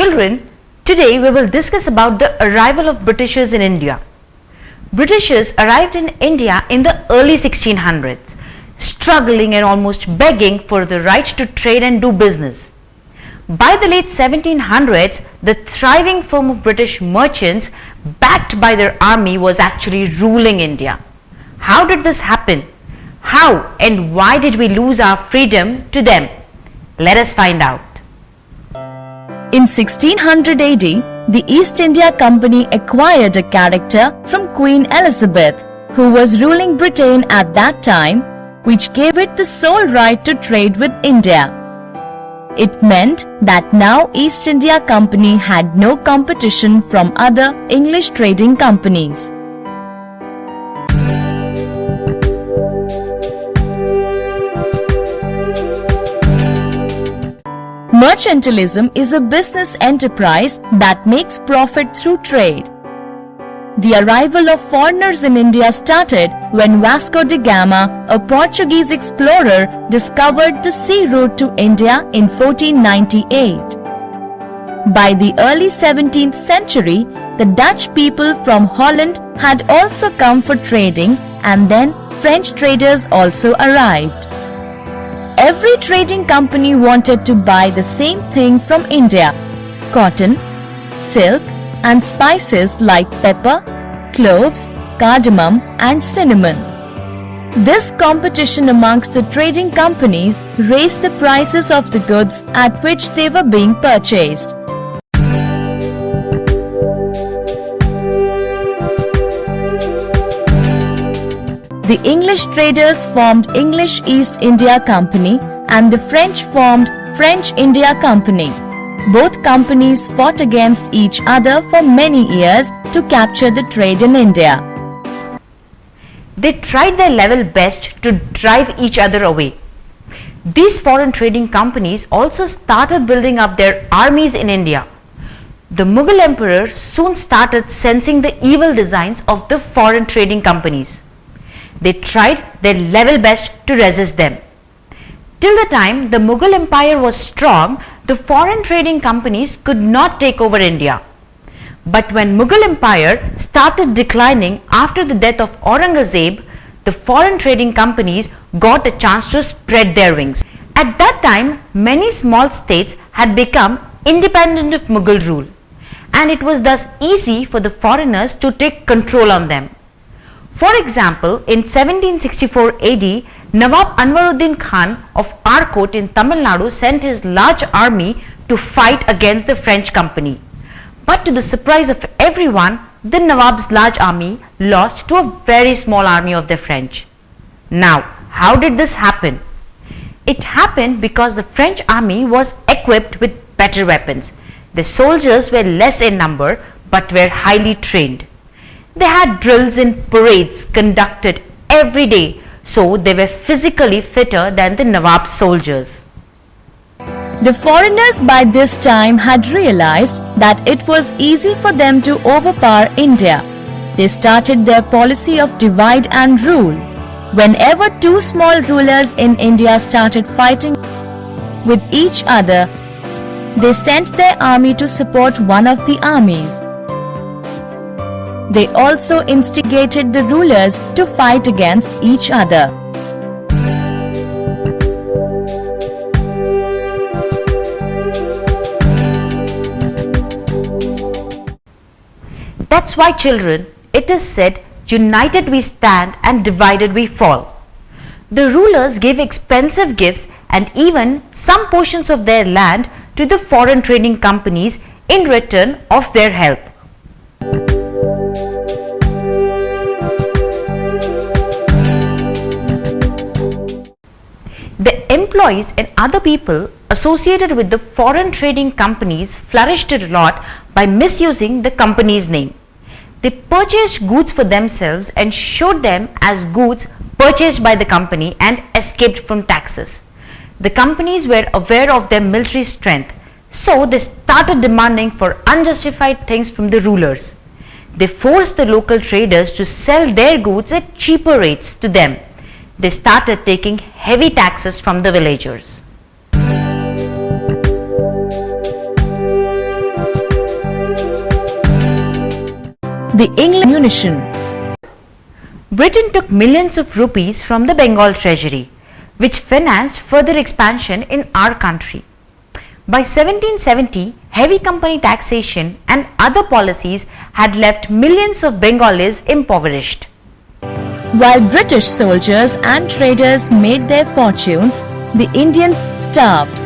Children, today we will discuss about the arrival of Britishers in India. Britishers arrived in India in the early 1600s, struggling and almost begging for the right to trade and do business. By the late 1700s, the thriving firm of British merchants, backed by their army, was actually ruling India. How did this happen? How and why did we lose our freedom to them? Let us find out. In 1600 AD, the East India Company acquired a character from Queen Elizabeth, who was ruling Britain at that time, which gave it the sole right to trade with India. It meant that now East India Company had no competition from other English trading companies. Mercantilism is a business enterprise that makes profit through trade. The arrival of foreigners in India started when Vasco da Gama, a Portuguese explorer, discovered the sea route to India in 1498. By the early 17th century, the Dutch people from Holland had also come for trading, and then French traders also arrived. Every trading company wanted to buy the same thing from India: cotton, silk, and spices like pepper, cloves, cardamom, and cinnamon. This competition amongst the trading companies raised the prices of the goods at which they were being purchased. The English traders formed English East India Company and the French formed French India Company. Both companies fought against each other for many years to capture the trade in India. They tried their level best to drive each other away. These foreign trading companies also started building up their armies in India. The Mughal emperor soon started sensing the evil designs of the foreign trading companies. They tried their level best to resist them. Till the time the Mughal Empire was strong, the foreign trading companies could not take over India. But when Mughal Empire started declining after the death of Aurangzeb, the foreign trading companies got a chance to spread their wings. At that time, many small states had become independent of Mughal rule, and it was thus easy for the foreigners to take control on them. For example, in 1764 AD, Nawab Anwaruddin Khan of Arcot in Tamil Nadu sent his large army to fight against the French company. But to the surprise of everyone, the Nawab's large army lost to a very small army of the French. Now, how did this happen? It happened because the French army was equipped with better weapons. The soldiers were less in number but were highly trained. They had drills and parades conducted every day, so they were physically fitter than the Nawab's soldiers. The foreigners by this time had realized that it was easy for them to overpower India. They started their policy of divide and rule. Whenever two small rulers in India started fighting with each other, they sent their army to support one of the armies. They also instigated the rulers to fight against each other. That's why, children, it is said, united we stand and divided we fall. The rulers gave expensive gifts and even some portions of their land to the foreign trading companies in return of their help. The employees and other people associated with the foreign trading companies flourished a lot by misusing the company's name. They purchased goods for themselves and showed them as goods purchased by the company and escaped from taxes. The companies were aware of their military strength, so they started demanding for unjustified things from the rulers. They forced the local traders to sell their goods at cheaper rates to them. They started taking heavy taxes from the villagers. the English munition. Britain took millions of rupees from the Bengal treasury, which financed further expansion in our country. By 1770, heavy company taxation and other policies had left millions of Bengalis impoverished. While British soldiers and traders made their fortunes, the Indians starved.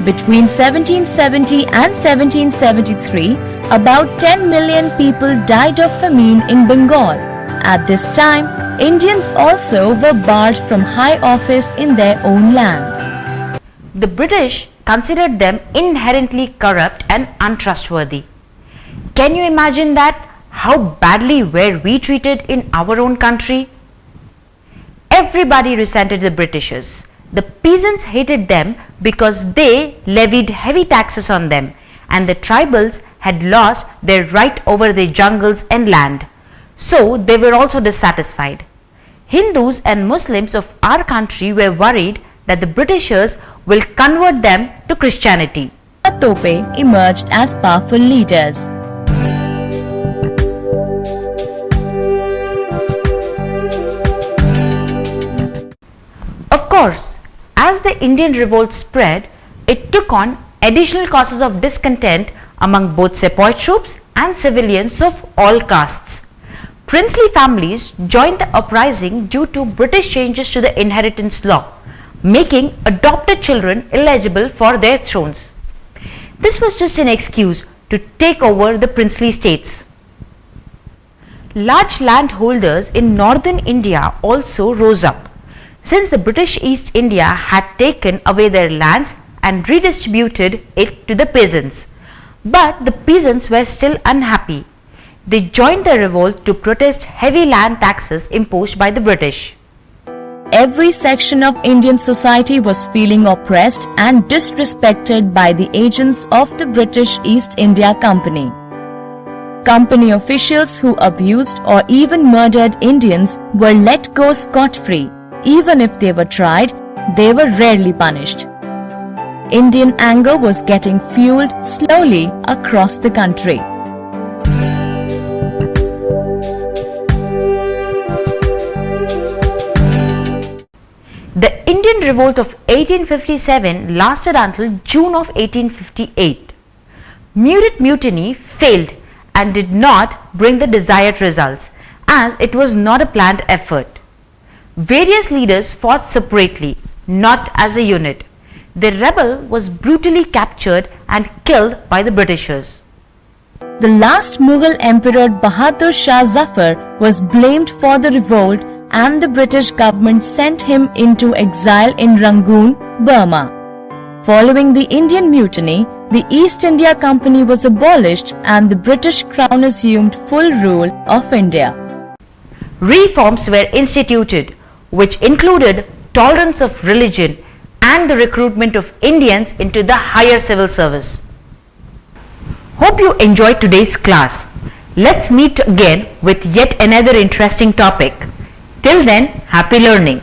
Between 1770 and 1773, about 10 million people died of famine in Bengal. At this time, Indians also were barred from high office in their own land. The British considered them inherently corrupt and untrustworthy. Can you imagine that? How badly were we treated in our own country? Everybody resented the Britishers. The peasants hated them because they levied heavy taxes on them, and the tribals had lost their right over their jungles and land. So they were also dissatisfied. Hindus and Muslims of our country were worried that the Britishers will convert them to Christianity. Tope emerged as powerful leaders. Of course, as the Indian revolt spread, it took on additional causes of discontent among both sepoy troops and civilians of all castes. Princely families joined the uprising due to British changes to the inheritance law, making adopted children eligible for their thrones. This was just an excuse to take over the princely states. Large landholders in northern India also rose up, since the British East India had taken away their lands and redistributed it to the peasants. But the peasants were still unhappy. They joined the revolt to protest heavy land taxes imposed by the British. Every section of Indian society was feeling oppressed and disrespected by the agents of the British East India Company. Company officials who abused or even murdered Indians were let go scot-free. Even if they were tried, they were rarely punished. Indian anger was getting fueled slowly across the country. The Indian Revolt of 1857 lasted until June of 1858. Murid Mutiny failed and did not bring the desired results, as it was not a planned effort. Various leaders fought separately, not as a unit. The rebel was brutally captured and killed by the Britishers. The last Mughal emperor Bahadur Shah Zafar was blamed for the revolt, and the British government sent him into exile in Rangoon, Burma. Following the Indian Mutiny, the East India Company was abolished and the British Crown assumed full rule of India. Reforms were instituted, which included tolerance of religion and the recruitment of Indians into the higher civil service. Hope you enjoyed today's class. Let's meet again with yet another interesting topic. Till then, happy learning.